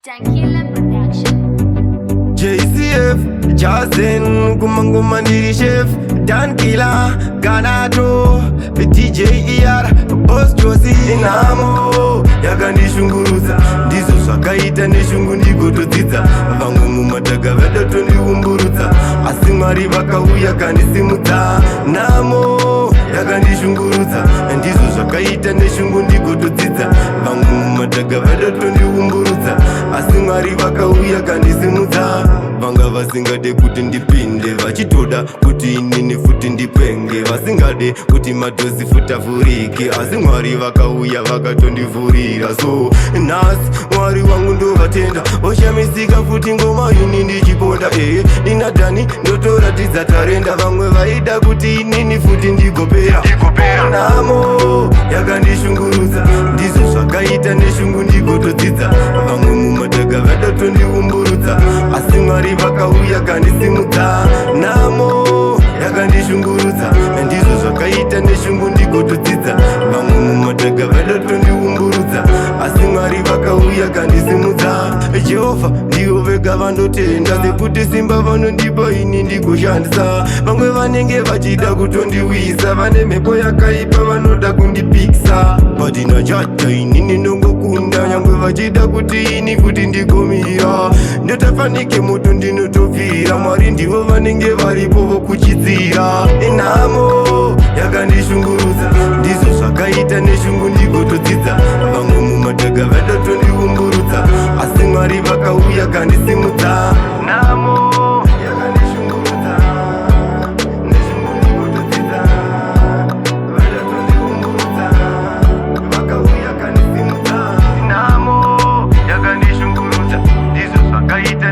Tankila Production. JCF, Jazen, Gumanguma Niri Chef, Tankila, Ganato, DJ ER, Boss Josie, Namo, Yaganishunguruza, Dizo Sakaita Nishungu Nigutuziza, Vangu Mataga Vedato Niumburuza, Asimari Bakauya Kanisimuta, Namo, Yaganishunguruza, and Dizo Sakaita Nishungu Nigutuziza, Vangu Mataga Vedato Niumburuza, Asimari Bakauya Kanisimuta. Vanga vasingade kuti ndipinde vachitoda kuti inini futi ndipenge vasingade kuti madozi futa vurike asi Mwari vakauya vakatondivhurira so nhasi Mwari wangu ndovatenda oshamisika futi ngoma ini ndichiponda ndinadhani ndotoratidza tarenda vamwe vaida kuti inini futi ndigopera namo yakandishungurudza ndizvo zvakaita neshungu ndigotodzidza vamwe mumataga vadatondiumburudza asi Mwari vakauya kandisimudza namo yakandishungurudza ndizvo zvakaita neshungu ndigotodzidza vamwe mumataga vadatondiumburudza asi Mwari vakauya kandisimudza Jehovha ndivo vega vandotenda sekuti simba vanondipa ini ndigoshandisa vamwe vanenge vachida kutondiwisa vane mhepo yakaipa vanoda kundipikisa patinachacha inini ndongokunda nyangwe vachida kuti ini futi ndigomira ndotafanike moto ndinotobvira Mwari ndivo vanenge varipo vokuchidzira enhamo yakandishungurudza ndizvo zvakaita neshungu ndigotodzidza vamwe mumataga vadatondiumburudza asi Mwari vakauya kandisimudza namo yakandishungurudza neshungu ndigotodzidza vadatondiumburudza vakauya kandisimudza namo yakandishungurudza ndizvo zvakaita